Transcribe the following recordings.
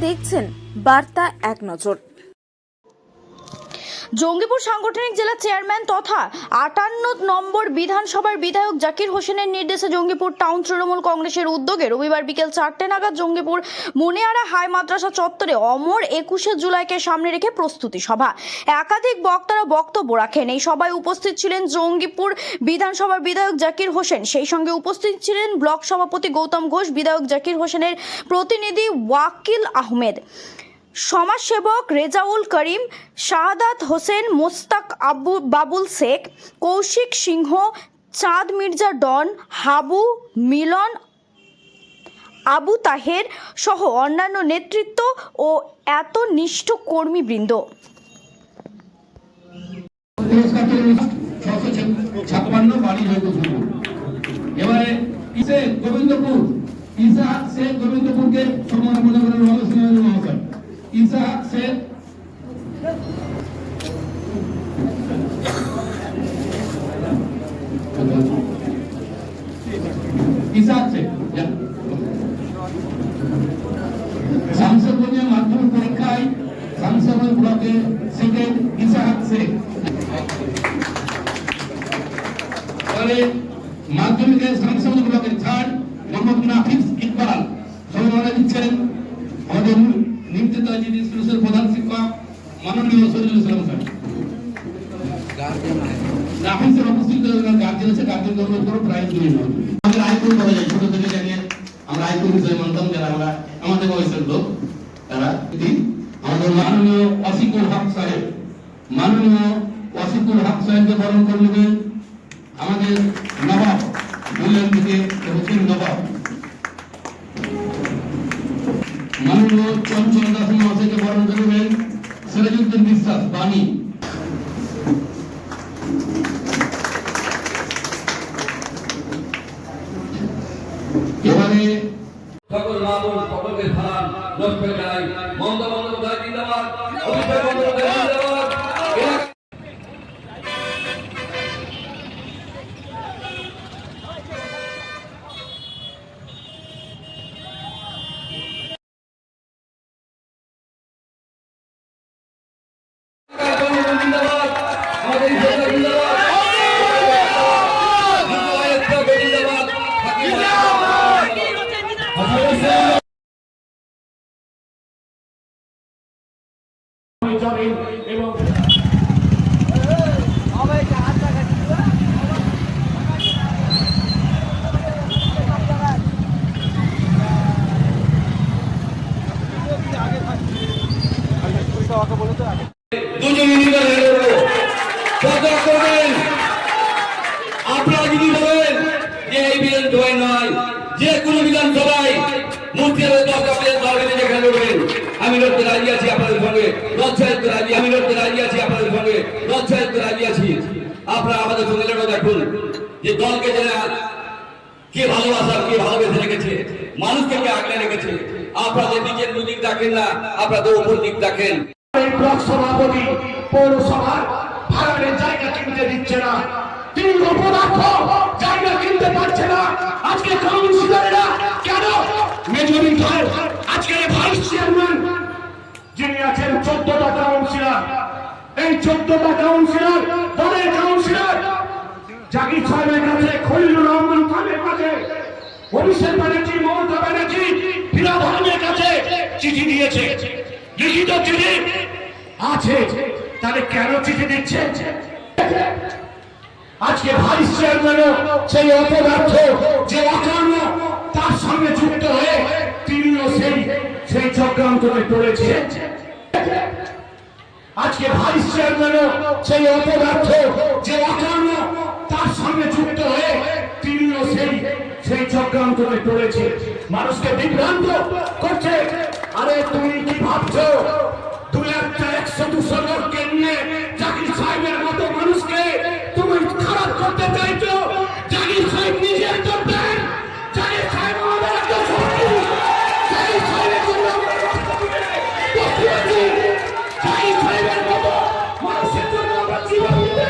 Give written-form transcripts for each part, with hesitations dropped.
দেখছেন বার্তা এক নজর। জঙ্গিপুর সাংগঠনিক জেলা চেয়ারম্যান তথা ৫৮ নম্বর বিধানসভার বিধায়ক জাকির হোসেনের নির্দেশে জঙ্গিপুর টাউন তৃণমূল কংগ্রেসের উদ্যোগে রবিবার বিকেল ৪টে নাগাদ জঙ্গিপুর মুনিয়ারা হাই মাদ্রাসা চত্বরে অমর ২১শে জুলাইকে সামনে রেখে প্রস্তুতি সভা। একাধিক বক্তারা বক্তব্য রাখেন। এই সভায় উপস্থিত ছিলেন জঙ্গিপুর বিধানসভার বিধায়ক জাকির হোসেন, সেই সঙ্গে উপস্থিত ছিলেন ব্লক সভাপতি গৌতম ঘোষ, বিধায়ক জাকির হোসেনের প্রতিনিধি ওয়াকিল আহমেদ, সমাজসেবক রেজাউল করিম, শাহাদাত হোসেন, মোস্তাক বাবুল শেখ, কৌশিক সিংহ, চাঁদ মির্জা ডন, হাবু, মিলন, আবু তাহের সহ অন্যান্য নেতৃত্ব ও এত নিষ্ঠ কর্মীবৃন্দ। এবারে ইসাহাক শেখ গোবিন্দপুরকে সম্মাননা করেন ইসাহাক শেখ শামসাপুরিয়া মাধ্যমিক পরীক্ষায় শামসাপুর ব্লকে সেকেন্ড ইসাহাক শেখ। পরে মাধ্যমিকে শামসাপুর ব্লকে থার্ড মোহাম্মদ নাফিস ইকবাল সম্মাননা দিচ্ছেন আমাদের নিমন্ত্রিত যিনি স্কুলের প্রধান শিক্ষক মাননীয় শহীদুল ইসলাম স্যার। নাফিসের উপস্থিত গার্জেন আছে, গার্জেন উপর প্রাইজ দিয়ে নেওয়া আমাদের আইকন করা যায়। ছোট থেকে জানিয়ে আমরা আইকন হিসেবে মানতাম, যারা আমরা আমাদের বয়সের লোক তারা। আমাদের মাননীয় ওয়াসিকুল হক সাহেব, মাননীয় ওয়াসিকুল হক সাহেবকে বরণ করে নেবেন আমাদের নবাব বুলেন থেকে হচ্ছেন নবাব। মাননীয় চঞ্চল দাস মহাশয়কে বরণ করবেন সিরাজউদ্দিন বিশ্বাস বাণী। এবারে সকল মামুন সকলকে সালাম নমস্কার জানাই। মমতা বন্দ্যোপাধ্যায় জিন্দাবাদ, অভিষেক বন্দ্যোপাধ্যায় জিন্দাবাদ। আপনারা যদি বলেন যে এই বিধানসভায় নয়, যে কোনো বিধানসভায় আমি লড়তে রাজি আছি আপনাদের সঙ্গে, আমি লড়তে রাজি আছি আপনাদের সঙ্গে, রাজি আছি। আপনারা আমাদের সঙ্গে লড়ে দেখুন যে দলকে যারা কে ভালোবাসা, কে ভালোবেসে রেখেছে, মানুষকে কে আগলে রেখেছে। আপনাদের নিজের দিক দেখেন না, আপনাদের উপর দিক দেখেন। ব্লক সভাপতি পৌরসভার ভাড়ার জায়গা কিনতে দিচ্ছে না, তিনি অপরাধ জায়গা কিনতে পারছে না। আজকে কাউন্সিলররা কেন মেজরিটি হয়? আজকে ভাইস চেয়ারম্যান যিনি আছেন 14টা কাউন্সিলর, এই 14টা কাউন্সিলর দলের কাউন্সিলর জাকির সাহেবের কাছে, খলিলুর রহমান খানের কাছে, অভিষেক ব্যানার্জি, মমতা ব্যানার্জি, ফিরাদ আহমেদের কাছে চিঠি দিয়েছে, লিখিত চিঠি আছে। তাহলে কেন চিঠি দিচ্ছে? আজকে ভাইস চেয়ারম্যানও সেই অপদার্থ, যে অকর্ম, তার সঙ্গে যুক্ত হয়ে তিনিও সেই চক্রান্তরে পড়েছে। আজকে ভাইস চেয়ারম্যানও সেই অপদার্থ, যে অকর্ম, তার সঙ্গে যুক্ত হয়ে তিনিও সেই চক্রান্তরে পড়েছে, মানুষকে বিভ্রান্ত করছে। আরে তুমি কি ভাবছো 100-200 লোককে নিয়ে জাকির সাহেবের মতো মানুষকে তুমি খারাপ করতে চাইছো? জাকির সাহেব নিজের করবেন, জাকির সাহেব আমাদের একটা শক্তি, জাকির সাহেবের জন্য আমরা রাস্তা দিতে বসে আছি, জাকির সাহেবের মতো মানুষের জন্য আমরা জীবন দিতে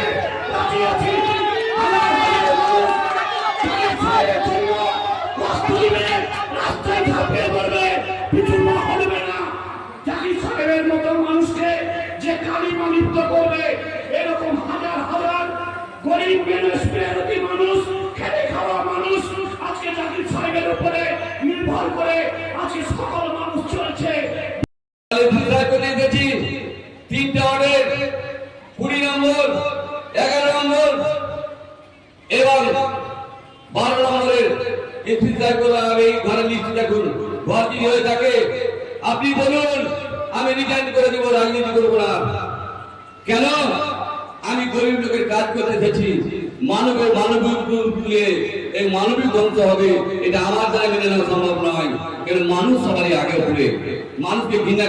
রাজি আছি। জাকির সাহেবের জন্য কষ্ট দিবে, রাস্তায় ঝাঁপিয়ে পড়বে, কিছু না হবে না। করবে এরকম হাজার হাজার গরিব মানুষ, মেহনতি মানুষ, খেটে খাওয়া মানুষ আজকে জাকির সাহেবের উপরে নির্ভর করে আজকে সকল মানুষ চলছে। দেখেছি 3টে ওয়ার্ডের 20 নম্বর, 11 নম্বর এবং 12 নম্বরের এই ঘরের লিস্ট দেখুন। ঘর যদি হয়ে থাকে আপনি বলুন, আমি রিটার্ন করে দেবো, রাজনীতি করবো না। কেন? আমি গরিব লোকের কাজ করতে এসেছি। মানবিক এই মানবিক ধ্বংস হবে, এটা আমার দ্বারা মেনে নেওয়া সম্ভব নয়। কারণ মানুষ সবারই আগে উঠবে, মানুষকে ঘৃণা